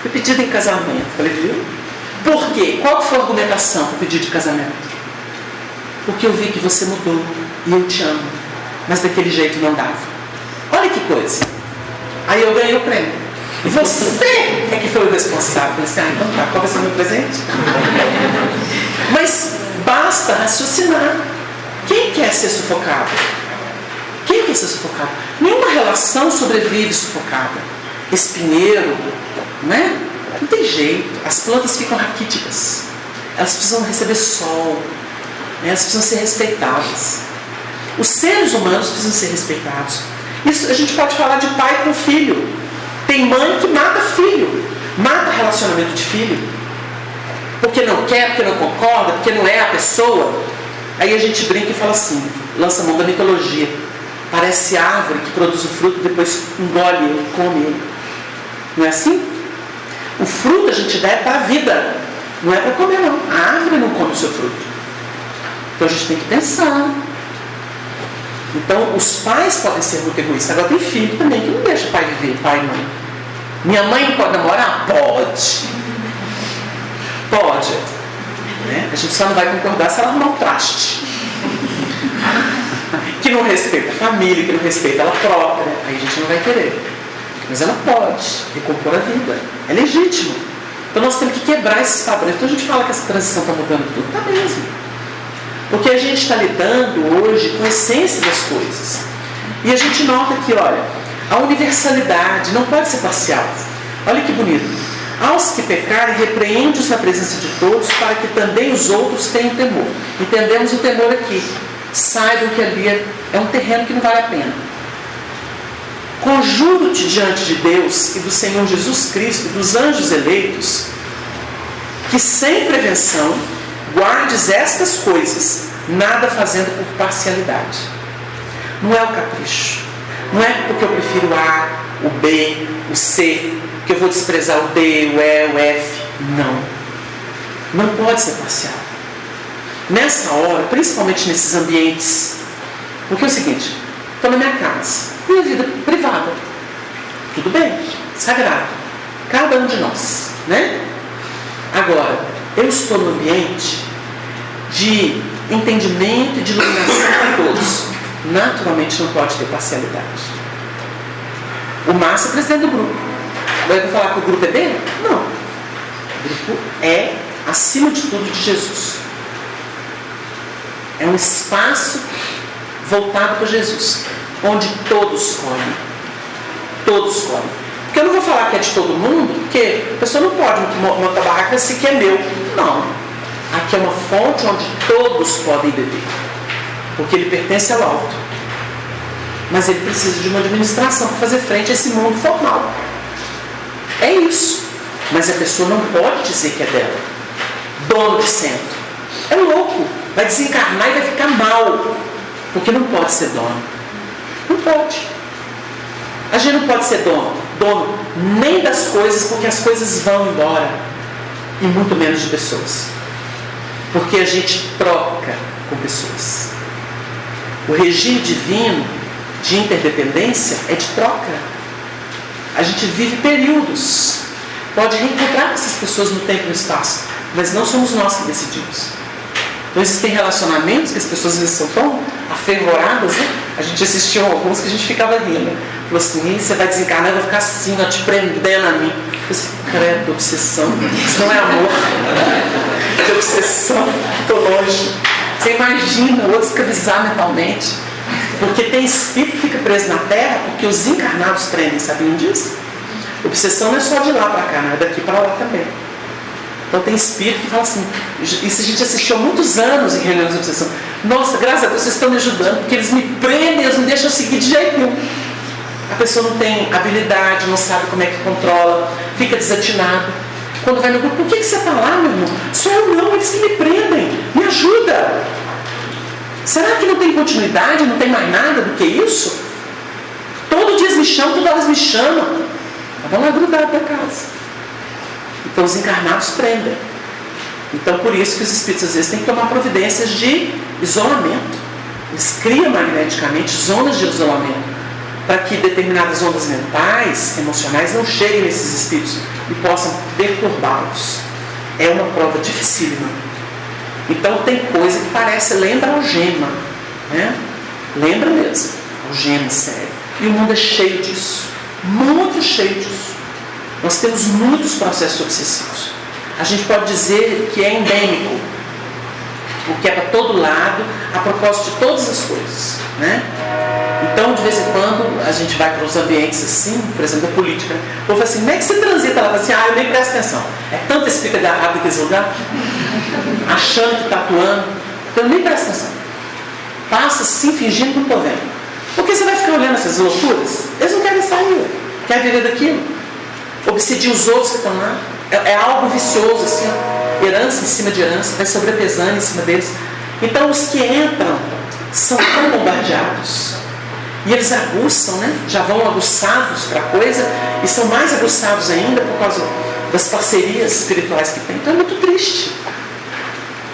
fui pedido em casamento. Falei, viu? Por quê? Qual foi a argumentação para o pedido de casamento? porque eu vi que você mudou e eu te amo, mas daquele jeito não dava. Olha que coisa. Aí eu ganhei o prêmio. E você é que foi o responsável. Eu falei assim, então tá, qual vai ser o meu presente? Mas basta raciocinar. Quem quer ser sufocado? Quem quer ser sufocado? Nenhuma relação sobrevive sufocada. Espinheiro, não é? Não tem jeito. As plantas ficam raquíticas. Elas precisam receber sol. Né? Elas precisam ser respeitadas. Os seres humanos precisam ser respeitados. Isso a gente pode falar de pai com filho. Tem mãe que mata filho. Mata relacionamento de filho. Porque não quer, porque não concorda, porque não é a pessoa. Aí a gente brinca e fala assim, lança a mão da mitologia. Parece árvore que produz o fruto, depois engole ele, come ele. Não é assim? O fruto a gente dá é para a vida. Não é para comer, não. A árvore não come o seu fruto. Então a gente tem que pensar. Então os pais podem ser muito egoístas. Agora tem filho também que não deixa o pai viver, pai e mãe. Minha mãe não pode namorar? Pode. Pode. Né? A gente só não vai concordar se ela arrumar um traste. Que não respeita a família, que não respeita ela própria. Aí a gente não vai querer. Mas ela pode recompor a vida. É legítimo. Então nós temos que quebrar esses padrões. Então a gente fala que essa transição está mudando tudo. Está mesmo. Porque a gente está lidando hoje com a essência das coisas. E a gente nota que, olha, a universalidade não pode ser parcial. Olha que bonito. Aos que pecarem, repreende-os na presença de todos, para que também os outros tenham temor. Entendemos o temor aqui. Saibam que ali é um terreno que não vale a pena. Conjuro-te diante de Deus e do Senhor Jesus Cristo e dos anjos eleitos, que sem prevenção guardes estas coisas, nada fazendo por parcialidade. Não é o capricho. Não é porque eu prefiro o A, o B, o C, que eu vou desprezar o D, o E, o F. Não. Não pode ser parcial. Nessa hora, principalmente nesses ambientes, porque é o seguinte, estou na minha casa, minha vida privada. Tudo bem, sagrado. Cada um de nós, né? Agora, eu estou no ambiente de entendimento e de iluminação para todos. Naturalmente não pode ter parcialidade. O Márcio é presidente do grupo. Agora eu vou falar que o grupo é dele? Não. O grupo é, acima de tudo, de Jesus. É um espaço voltado para Jesus, onde todos comem. Todos comem. Porque eu não vou falar que é de todo mundo, porque a pessoa não pode montar barraca se que é meu. Não. Aqui é uma fonte onde todos podem beber. Porque ele pertence ao alto. Mas ele precisa de uma administração para fazer frente a esse mundo formal. É isso. Mas a pessoa não pode dizer que é dela. Dono de centro. É louco. Vai desencarnar e vai ficar mal. Porque não pode ser dono. Não pode. A gente não pode ser dono nem das coisas, porque as coisas vão embora. E muito menos de pessoas. Porque a gente troca com pessoas. O regime divino de interdependência é de troca. A gente vive períodos. Pode reencontrar com essas pessoas no tempo e no espaço. Mas não somos nós que decidimos. Então existem relacionamentos que as pessoas às vezes são tão afervoradas, né? A gente assistiu alguns que a gente ficava rindo. Falou assim, você vai desencarnar, eu vou ficar assim, ó, te prendendo a mim. Eu disse, credo, obsessão. Isso não é amor. É obsessão. Estou longe. Você imagina o outro escravizar mentalmente. Porque tem espírito que fica preso na terra porque os encarnados prendem, sabiam disso? Obsessão não é só de lá para cá, não é daqui para lá também. Então tem espírito que fala assim, isso a gente assistiu há muitos anos em reuniões de obsessão. Nossa, graças a Deus vocês estão me ajudando, porque eles me prendem, eles não deixam eu seguir de jeito nenhum. A pessoa não tem habilidade, não sabe como é que controla, fica desatinado. Quando vai no grupo, por que você está lá, meu irmão? Sou eu não, eles que me prendem, me ajuda. Será que não tem continuidade, não tem mais nada do que isso? Todo dia eles me chamam, toda hora eles me chamam. Vão lá grudar da casa. Então os encarnados prendem. Então por isso que os espíritos às vezes têm que tomar providências de isolamento. Eles criam magneticamente zonas de isolamento para que determinadas ondas mentais, emocionais não cheguem nesses espíritos e possam perturbá-los. É uma prova dificílima. Então tem coisa que lembra algema, né? Lembra mesmo, algema sério. E o mundo é cheio disso, muito cheio disso. Nós temos muitos processos obsessivos. A gente pode dizer que é endêmico, porque é para todo lado, a propósito de todas as coisas, né? Então, de vez em quando, a gente vai para uns ambientes assim, por exemplo, da política. O povo fala assim, como é que você transita lá? Assim, eu nem presto atenção. É tanto esse pica de arrado naquele lugar, achando que está atuando, então eu nem presto atenção. Passa assim, fingindo que não estou vendo. Porque você vai ficar olhando essas loucuras? Eles não querem sair, querem viver daquilo. Obsedir os outros que estão lá. É algo vicioso, assim, herança em cima de herança, vai sobrepesando em cima deles. Então, os que entram são tão bombardeados. E eles aguçam, né? Já vão aguçados para a coisa e são mais aguçados ainda por causa das parcerias espirituais que tem. Então é muito triste.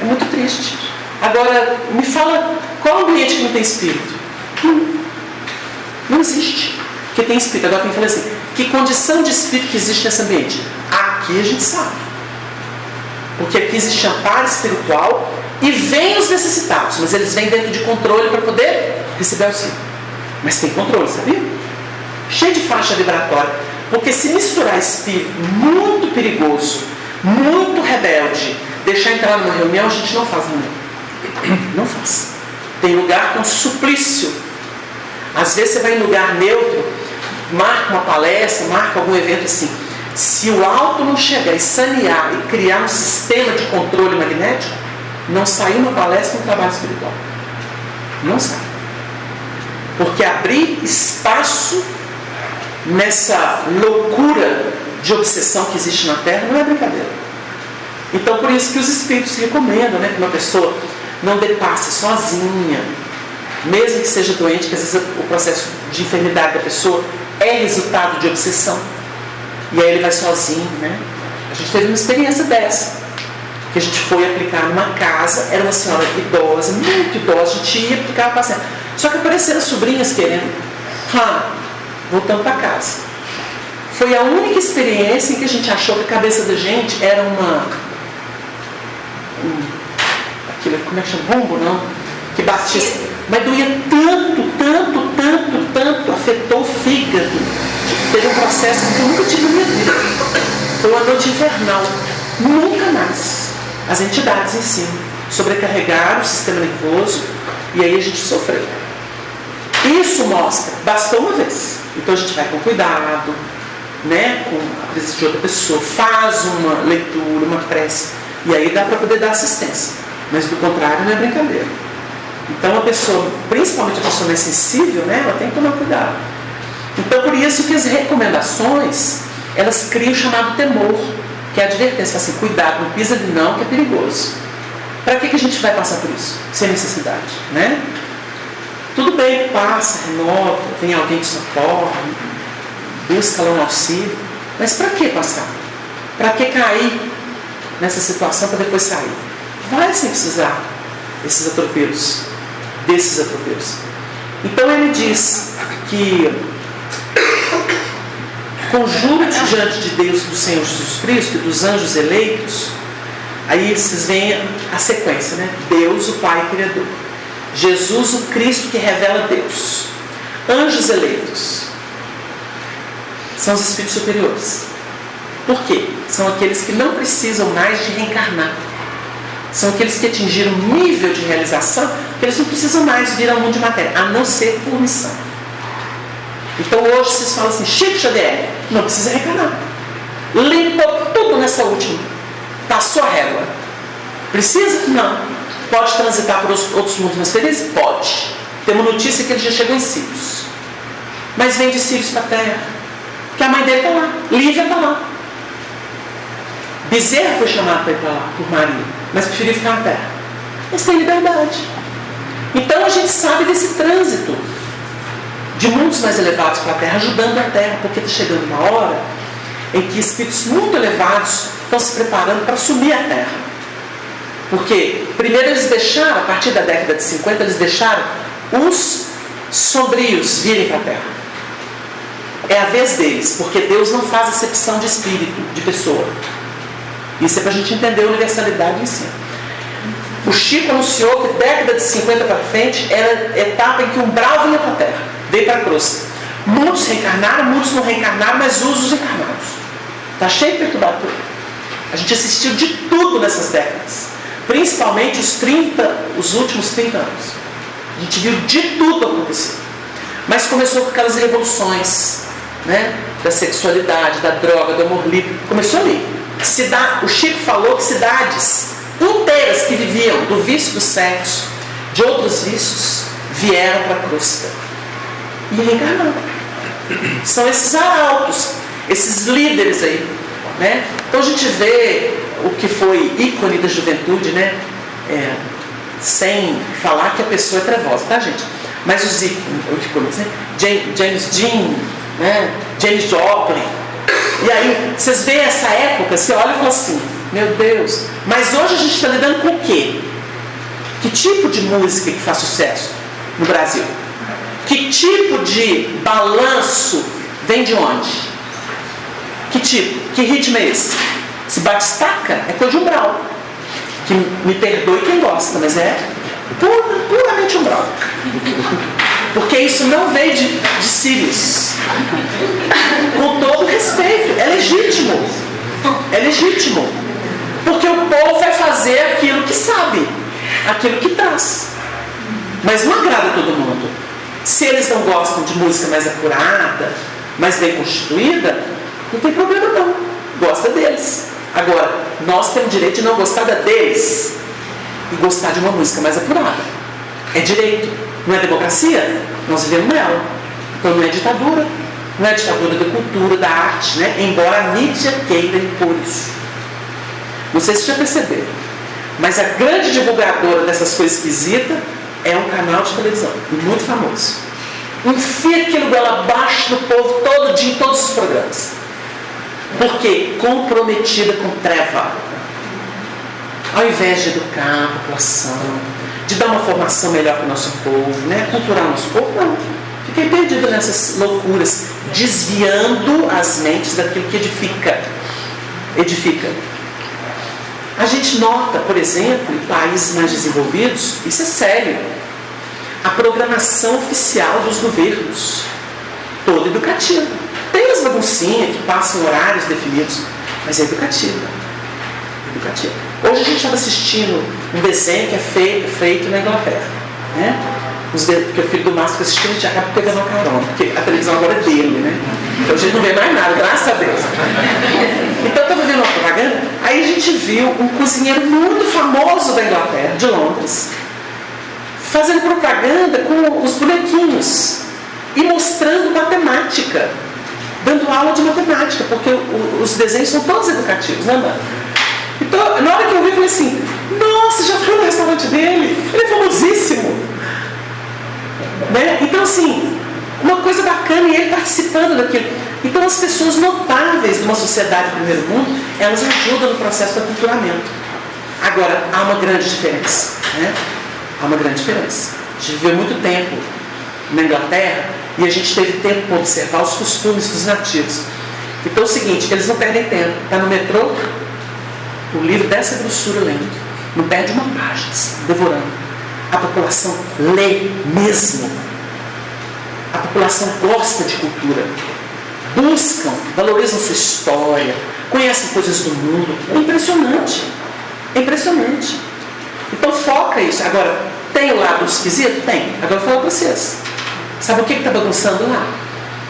É muito triste. Agora, me fala, qual ambiente que não tem espírito? Não existe. Porque tem espírito. Agora tem que falar assim, que condição de espírito que existe nesse ambiente? Aqui a gente sabe. Porque aqui existe amparo espiritual e vêm os necessitados, mas eles vêm dentro de controle para poder receber auxílio. Mas tem controle, sabia? Cheio de faixa vibratória. Porque se misturar espírito muito perigoso, muito rebelde, deixar entrar numa reunião, a gente não faz reunião. Não faz. Tem lugar que é um suplício. Às vezes você vai em lugar neutro, marca uma palestra, marca algum evento assim. Se o alto não chegar e sanear e criar um sistema de controle magnético, não sai uma palestra no trabalho espiritual. Não sai. Porque abrir espaço nessa loucura de obsessão que existe na Terra não é brincadeira. Então, por isso que os espíritos recomendam, né, que uma pessoa não depasse sozinha, mesmo que seja doente, que às vezes o processo de enfermidade da pessoa é resultado de obsessão. E aí ele vai sozinho, né? A gente teve uma experiência dessa, que a gente foi aplicar numa casa, era uma senhora idosa, muito idosa, a gente ia aplicar o paciente. Só que apareceram as sobrinhas querendo, voltando para casa. Foi a única experiência em que a gente achou que a cabeça da gente era aquilo, como é que chama? Rombo, não? Que batia, mas doía tanto, afetou o fígado. Teve um processo que eu nunca tive na minha vida. Foi uma noite infernal. Nunca mais. As entidades em si sobrecarregaram o sistema nervoso e aí a gente sofreu. Isso mostra, bastou uma vez. Então a gente vai com cuidado, né, com a presença de outra pessoa, faz uma leitura, uma prece, e aí dá para poder dar assistência. Mas do contrário não é brincadeira. Então a pessoa, principalmente a pessoa mais sensível, né, ela tem que tomar cuidado. Então por isso que as recomendações, elas criam o chamado temor, que é a advertência, assim, cuidado, não pisa de não, que é perigoso. Para que a gente vai passar por isso? Sem necessidade, né? Tudo bem, passa, renova, tem alguém que socorre, busca lá um auxílio, mas para que passar? Para que cair nessa situação para depois sair? Vai sem precisar desses atropelos. Então ele diz que conjunto diante de Deus, do Senhor Jesus Cristo e dos anjos eleitos, aí vocês veem a sequência, né? Deus, o Pai Criador. Jesus, o Cristo que revela Deus. Anjos eleitos são os espíritos superiores. Por quê? São aqueles que não precisam mais de reencarnar. São aqueles que atingiram um nível de realização que eles não precisam mais vir ao mundo de matéria, a não ser por missão. Então hoje vocês falam assim, Chico Xavier, não precisa reencarnar. Limpou tudo nessa última. Passou a régua. Precisa? Não. Pode transitar por outros mundos mais felizes? Pode. Tem uma notícia que ele já chegou em Sírios. Mas vem de Sírios para a Terra. Porque a mãe dele está lá. Lívia está lá. Bezerra foi chamado para ir para lá, por Maria. Mas preferiu ficar na Terra. Mas tem liberdade. Então a gente sabe desse trânsito de mundos mais elevados para a Terra, ajudando a Terra. Porque está chegando uma hora em que espíritos muito elevados estão se preparando para assumir a Terra. Porque primeiro eles deixaram, a partir da década de 50, eles deixaram os sombrios virem para a Terra. É a vez deles, porque Deus não faz acepção de espírito, de pessoa. Isso é para a gente entender a universalidade em si. O Chico anunciou que década de 50 para frente era a etapa em que o umbral vinha para a Terra, veio para a crosta. Muitos reencarnaram, muitos não reencarnaram, mas os encarnados. Está cheio de perturbador. A gente assistiu de tudo nessas décadas, principalmente os últimos 30 anos. A gente viu de tudo acontecer. Mas começou com aquelas revoluções, né? Da sexualidade, da droga, do amor livre. Começou ali. O Chico falou que cidades inteiras que viviam do vício do sexo, de outros vícios, vieram para a crosta e reencarnaram. São esses arautos, esses líderes aí, né? Então a gente vê o que foi ícone da juventude, né? Sem falar que a pessoa é trevosa, tá, gente? Mas os ícones, né? James Dean, né? James Joplin. E aí, vocês veem essa época, você olha e fala assim, meu Deus, mas hoje a gente está lidando com o quê? Que tipo de música que faz sucesso no Brasil? Que tipo de balanço vem de onde? Que tipo? Que ritmo é esse? Se batistaca, é coisa de umbral. Que me perdoe quem gosta, mas é puramente umbral. Porque isso não veio de Sirius. Com todo respeito, é legítimo. É legítimo. Porque o povo vai fazer aquilo que sabe, aquilo que traz. Mas não agrada todo mundo. Se eles não gostam de música mais apurada, mais bem constituída, não tem problema não. Gosta deles. Agora, nós temos direito de não gostar deles e gostar de uma música mais apurada. É direito. Não é democracia? Nós vivemos nela. Então não é ditadura. Não é ditadura da cultura, da arte, né? Embora a mídia queira impor isso. Não sei se já perceberam. Mas a grande divulgadora dessas coisas esquisitas é um canal de televisão. Muito famoso. Enfia aquilo dela abaixo do povo todo dia em todos os programas. Por quê? Comprometida com treva. Ao invés de educar a população, de dar uma formação melhor para o nosso povo, né? Culturar o nosso povo, não. Fiquei perdido nessas loucuras, desviando as mentes daquilo que edifica. A gente nota, por exemplo, em países mais desenvolvidos, isso é sério, a programação oficial dos governos, toda educativa. Tem as baguncinhas que passam horários definidos, mas é educativa. Hoje a gente estava assistindo um desenho que é feito na Inglaterra, né? Porque o filho do Márcio fica assistindo, a gente acaba pegando uma carona, porque a televisão agora é dele, né? Então a gente não vê mais nada, graças a Deus. Então eu estava vendo uma propaganda, aí a gente viu um cozinheiro muito famoso da Inglaterra, de Londres, fazendo propaganda com os bonequinhos e mostrando matemática, dando aula de matemática, porque os desenhos são todos educativos, né, mano? Então, na hora que eu vi, eu falei assim, nossa, já fui no restaurante dele, ele é famosíssimo. Né? Então, assim, uma coisa bacana e ele participando daquilo. Então, as pessoas notáveis de uma sociedade de primeiro mundo, elas ajudam no processo de aculturamento. Agora, há uma grande diferença, né? Há uma grande diferença. A gente viveu muito tempo na Inglaterra e a gente teve tempo para observar os costumes dos nativos. Então, é o seguinte, eles não perdem tempo. Está no metrô, o livro dessa grossura lendo. Não perde uma página, devorando. A população lê mesmo. A população gosta de cultura. Buscam, valorizam sua história, conhecem coisas do mundo. É impressionante. É impressionante. Então foca isso. Agora, tem o lado esquisito? Tem. Agora eu vou falar para vocês. Sabe o que está bagunçando lá?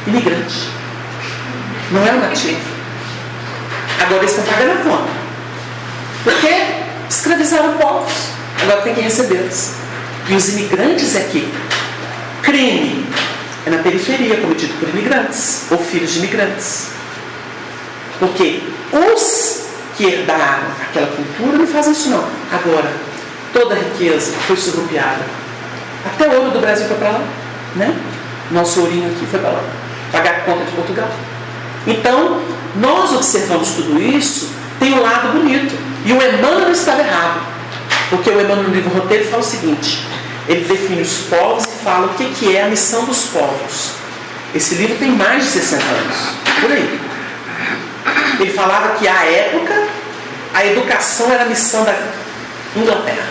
Imigrante. Não é o nativo. Agora eles estão pagando a conta. Porque escravizaram povos. Agora tem que recebê-los. E os imigrantes é que crime é na periferia cometido por imigrantes ou filhos de imigrantes. Porque os que herdaram aquela cultura não fazem isso não. Agora, toda a riqueza foi surrupiada. Até o ouro do Brasil foi para lá, né? Nosso ourinho aqui foi para lá. Pagar a conta de Portugal. Então, nós observamos tudo isso, tem um lado bonito. E o Emmanuel estava errado. Porque o Emmanuel no livro Roteiro fala o seguinte, ele define os povos e fala o que é a missão dos povos. Esse livro tem mais de 60 anos, por aí. Ele falava que à época a educação era a missão da Inglaterra.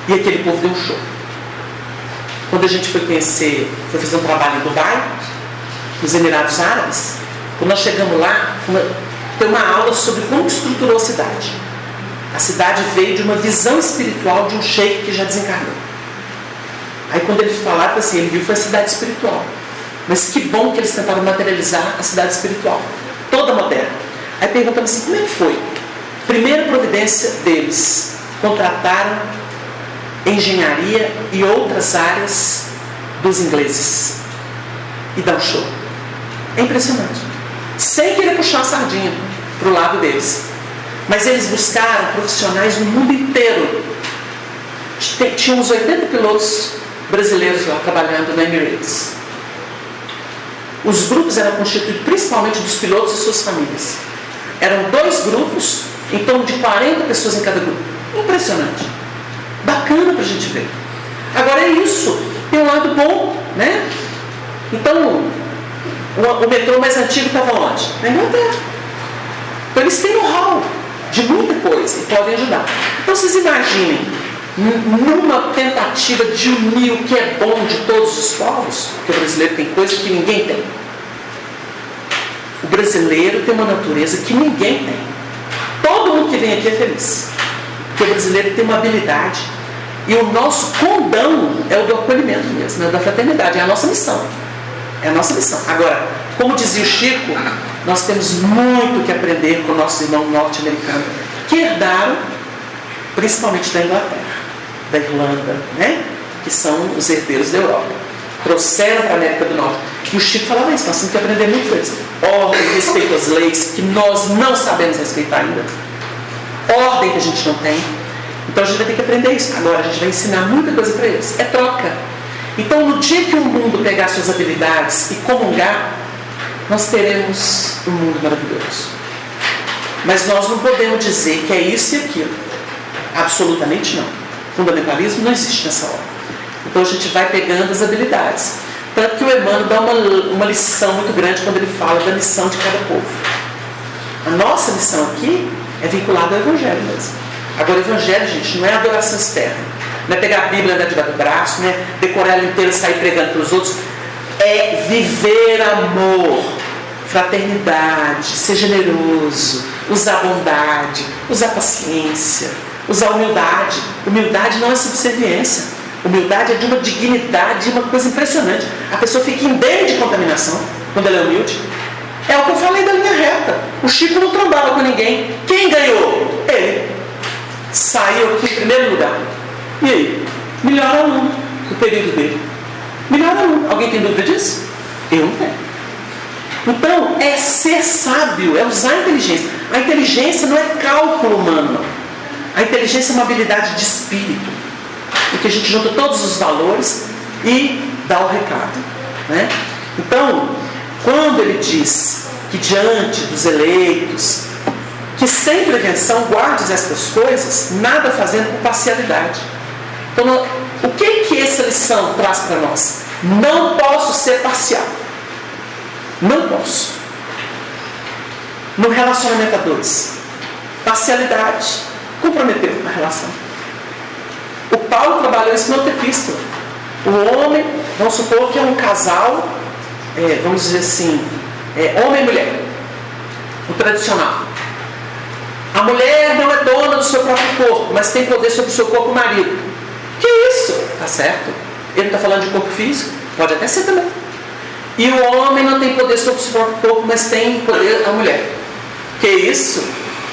E aquele povo deu um show. Quando a gente foi fazer um trabalho em Dubai, nos Emirados Árabes, quando nós chegamos lá, tem uma aula sobre como estruturou a cidade. A cidade veio de uma visão espiritual de um sheik que já desencarnou. Aí quando ele falava assim, ele viu foi a cidade espiritual. Mas que bom que eles tentaram materializar a cidade espiritual, toda moderna. Aí perguntamos assim, como é que foi? Primeira providência deles, contrataram engenharia e outras áreas dos ingleses e dá um show. É impressionante. Sem querer puxar a sardinha para o lado deles. Mas eles buscaram profissionais no mundo inteiro. Tinha uns 80 pilotos brasileiros lá trabalhando na Emirates. Os grupos eram constituídos principalmente dos pilotos e suas famílias. Eram 2 grupos, em torno de 40 pessoas em cada grupo. Impressionante. Bacana para a gente ver. Agora é isso. Tem um lado bom, né? Então, o metrô mais antigo estava onde? Na Inglaterra. Então eles têm know-how de muita coisa e podem ajudar. Então vocês imaginem, numa tentativa de unir o que é bom de todos os povos, porque o brasileiro tem coisas que ninguém tem. O brasileiro tem uma natureza que ninguém tem. Todo mundo que vem aqui é feliz. Porque o brasileiro tem uma habilidade. E o nosso condão é o do acolhimento mesmo, é da fraternidade, é a nossa missão. É a nossa missão. Agora, como dizia o Chico, nós temos muito que aprender com nossos irmãos norte-americanos, que herdaram principalmente da Inglaterra, da Irlanda, né? Que são os herdeiros da Europa. Trouxeram para a América do Norte. E o Chico falava isso, nós temos que aprender muito com eles. Ordem, respeito às leis, que nós não sabemos respeitar ainda. Ordem que a gente não tem. Então a gente vai ter que aprender isso. Agora a gente vai ensinar muita coisa para eles. É troca. Então no dia que o mundo pegar suas habilidades e comungar, nós teremos um mundo maravilhoso. Mas nós não podemos dizer que é isso e aquilo. Absolutamente não. Fundamentalismo não existe nessa hora. Então a gente vai pegando as habilidades. Tanto que o Emmanuel dá uma lição muito grande quando ele fala da missão de cada povo. A nossa missão aqui é vinculada ao Evangelho mesmo. Agora o Evangelho, gente, não é adoração externa. Não é pegar a Bíblia andar debaixo do braço, não é decorar ela inteira e sair pregando para os outros. É viver amor, fraternidade, ser generoso, usar bondade, usar paciência, usar humildade. Humildade não é subserviência. Humildade é de uma dignidade, uma coisa impressionante. A pessoa fica indemne de contaminação quando ela é humilde. É o que eu falei da linha reta. O Chico não trombava com ninguém. Quem ganhou? Ele. Saiu aqui em primeiro lugar. E aí? Melhor aluno do período dele. Melhor aluno. Alguém tem dúvida disso? Eu não tenho. Então, é ser sábio, é usar a inteligência. A inteligência não é cálculo humano, não. A inteligência é uma habilidade de espírito. Em que a gente junta todos os valores e dá o recado, né? Então, quando ele diz que diante dos eleitos, que sem prevenção guardes estas coisas, nada fazendo com parcialidade. Então, o que essa lição traz para nós? Não posso ser parcial. Não posso. No relacionamento a dois, parcialidade comprometeu a relação. O Paulo trabalhou isso na outra epístola. O homem, vamos supor que é um casal, vamos dizer assim, homem e mulher, o tradicional. A mulher não é dona do seu próprio corpo, mas tem poder sobre o seu corpo, o marido. Que isso? Tá certo? Ele está falando de corpo físico? Pode até ser também. E o homem não tem poder sobre o seu próprio corpo, mas tem poder a mulher. Que isso?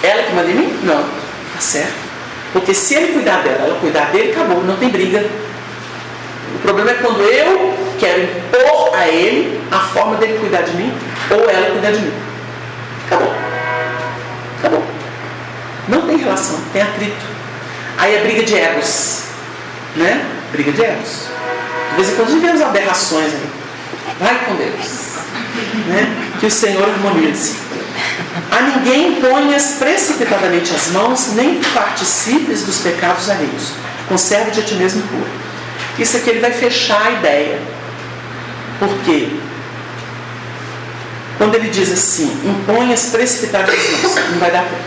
Ela que manda em mim? Não. Tá certo? Porque se ele cuidar dela, ela cuidar dele, acabou, não tem briga. O problema é quando eu quero impor a ele a forma dele cuidar de mim, ou ela cuidar de mim. Acabou. Acabou. Não tem relação, tem atrito. Aí é briga de egos. Né? Briga de egos. De vez em quando vivemos aberrações aí. Vai com Deus. Né? Que o Senhor harmonize. A ninguém imponhas precipitadamente as mãos, nem participes dos pecados alheios. Conserve-te a ti mesmo puro. Isso aqui ele vai fechar a ideia. Por quê? Quando ele diz assim, imponhas precipitadamente as mãos, não vai dar tempo.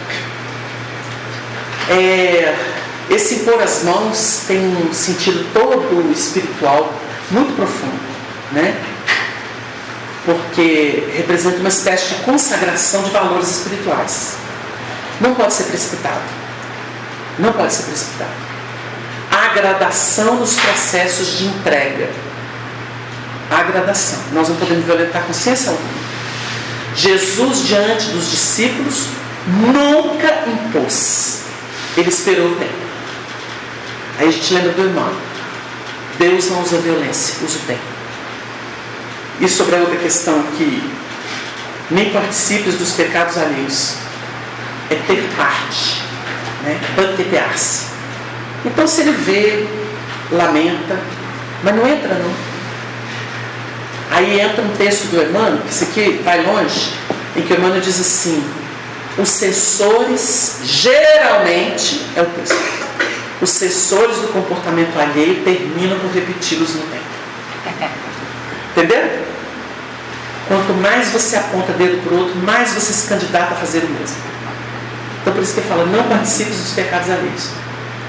Esse impor as mãos tem um sentido todo espiritual muito profundo, né? Porque representa uma espécie de consagração de valores espirituais. Não pode ser precipitado. Não pode ser precipitado. A gradação dos processos de entrega. A gradação. Nós não podemos violentar a consciência alguma. Jesus, diante dos discípulos, nunca impôs. Ele esperou o tempo. Aí a gente lembra do irmão. Deus não usa violência, usa o tempo. E sobre a outra questão aqui, nem participes dos pecados alheios. É ter parte, né? Banquetear-se. Então se ele vê, lamenta, mas não entra não. Aí entra um texto do Emmanuel, que isso aqui vai longe, em que o Emmanuel diz assim: os censores, geralmente, é o texto, os censores do comportamento alheio terminam por repeti-los no tempo. Entendeu? Quanto mais você aponta dedo para o outro, mais você se candidata a fazer o mesmo. Então por isso que ele fala, não participes dos pecados alheios.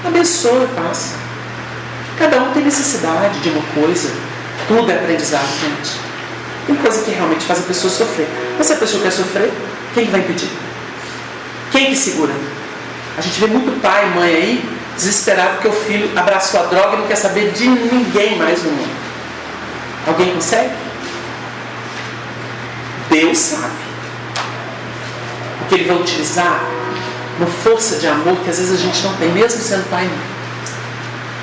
Abençoa e passa. Cada um tem necessidade de uma coisa. Tudo é aprendizado, gente. Tem coisa que realmente faz a pessoa sofrer. Mas se a pessoa quer sofrer, quem vai impedir? Quem que segura? A gente vê muito pai e mãe aí desesperado porque o filho abraçou a droga e não quer saber de ninguém mais no mundo. Alguém consegue? Deus sabe. Porque Ele vai utilizar uma força de amor que às vezes a gente não tem, mesmo sendo pai e mãe.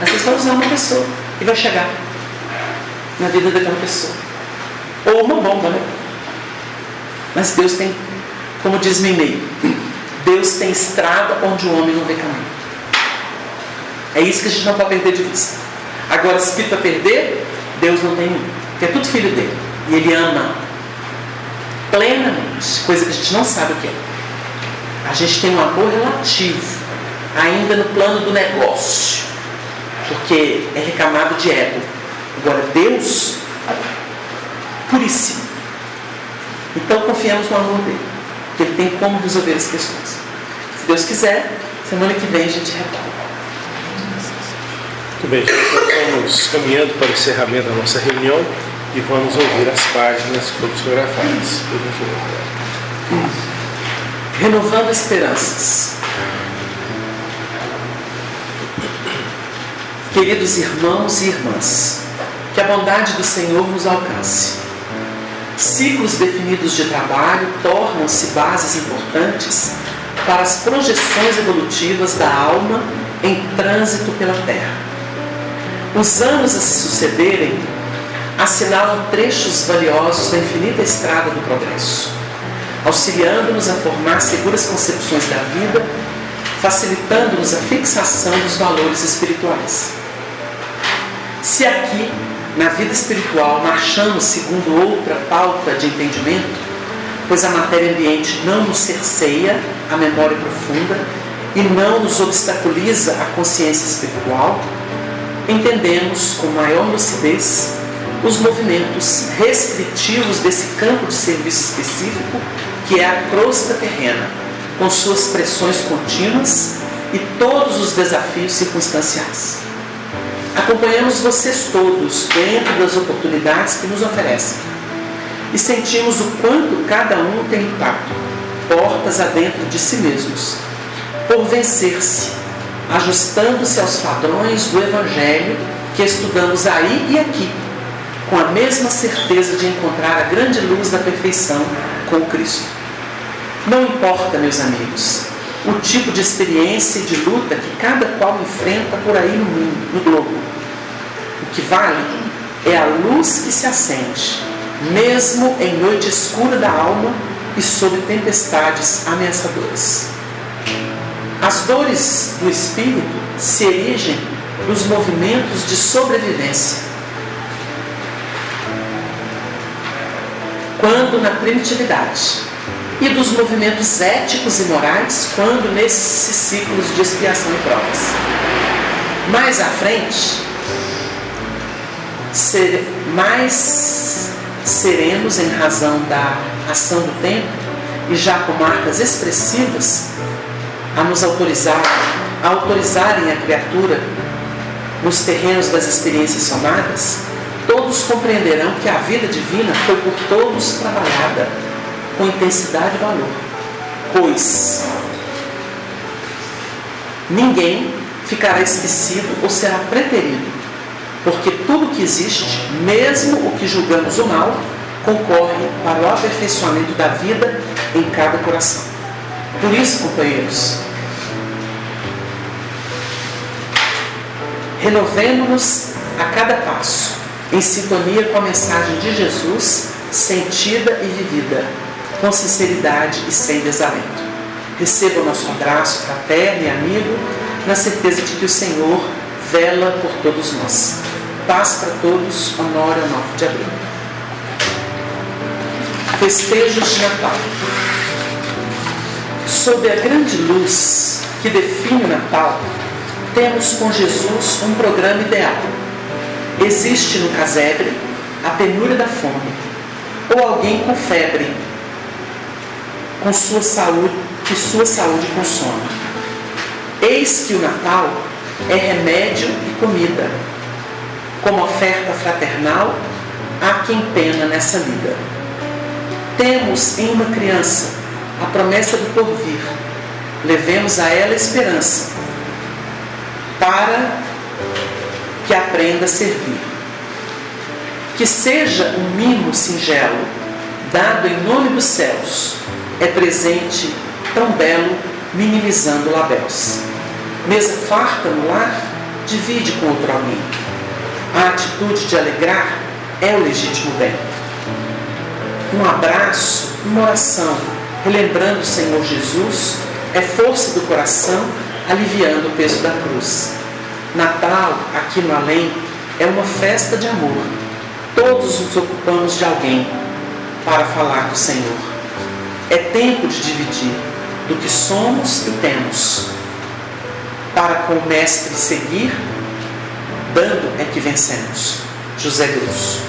Às vezes vai usar uma pessoa e vai chegar na vida daquela pessoa. Ou uma bomba, né? Mas Deus tem, como diz Minei, Deus tem estrada onde o homem não vê caminho. É isso que a gente não pode perder de vista. Agora, se para perder, Deus não tem um. Porque é tudo filho dele. E Ele ama plenamente, coisa que a gente não sabe o que é. A gente tem um amor relativo, ainda no plano do negócio, porque é recamado de ego. Agora, Deus, puríssimo. Então, confiamos no amor dele, que Ele tem como resolver as questões. Se Deus quiser, semana que vem a gente retoma. Muito bem, gente, vamos caminhando para o encerramento da nossa reunião e vamos ouvir as páginas fotografadas. Renovando esperanças. Queridos irmãos e irmãs, que a bondade do Senhor nos alcance. Ciclos definidos de trabalho tornam-se bases importantes para as projeções evolutivas da alma em trânsito pela Terra. Os anos a se sucederem assinalam trechos valiosos da infinita estrada do progresso, auxiliando-nos a formar seguras concepções da vida, facilitando-nos a fixação dos valores espirituais. Se aqui, na vida espiritual, marchamos segundo outra pauta de entendimento, pois a matéria ambiente não nos cerceia a memória profunda e não nos obstaculiza a consciência espiritual, entendemos com maior lucidez os movimentos restritivos desse campo de serviço específico que é a crosta terrena, com suas pressões contínuas e todos os desafios circunstanciais. Acompanhamos vocês todos dentro das oportunidades que nos oferecem e sentimos o quanto cada um tem lutado, portas adentro de si mesmos, por vencer-se, ajustando-se aos padrões do Evangelho que estudamos aí e aqui, com a mesma certeza de encontrar a grande luz da perfeição com Cristo. Não importa, meus amigos, o tipo de experiência e de luta que cada qual enfrenta por aí no mundo, no globo. O que vale é a luz que se acende, mesmo em noite escura da alma e sob tempestades ameaçadoras. As dores do espírito se erigem nos movimentos de sobrevivência, quando na primitividade, e dos movimentos éticos e morais, quando nesses ciclos de expiação e provas. Mais à frente, mais seremos, em razão da ação do tempo, e já com marcas expressivas, a nos autorizar autorizarem a criatura nos terrenos das experiências somadas, todos compreenderão que a vida divina foi por todos trabalhada com intensidade e valor, pois ninguém ficará esquecido ou será preterido, porque tudo que existe, mesmo o que julgamos o mal, concorre para o aperfeiçoamento da vida em cada coração. Por isso, companheiros, renovemos-nos a cada passo, em sintonia com a mensagem de Jesus, sentida e vivida, com sinceridade e sem desalento. Receba o nosso abraço fraterno e amigo, na certeza de que o Senhor vela por todos nós. Paz para todos, Honório 9 de abril. Festejos de Natal. Sob a grande luz que define o Natal, temos com Jesus um programa ideal. Existe no casebre a penúria da fome, ou alguém com febre, com sua saúde, que sua saúde consome. Eis que o Natal é remédio e comida, como oferta fraternal a quem pena nessa lida. Temos em uma criança a promessa do porvir, levemos a ela esperança, para que aprenda a servir. Que seja um mimo singelo, dado em nome dos céus, é presente tão belo, minimizando labéus. Mesa farta no lar, divide com outro alguém. A atitude de alegrar é o legítimo bem. Um abraço, uma oração, relembrando o Senhor Jesus, é força do coração, aliviando o peso da cruz. Natal, aqui no além, é uma festa de amor. Todos nos ocupamos de alguém para falar do Senhor. É tempo de dividir do que somos e temos, para com o Mestre seguir, dando é que vencemos. José Grosso.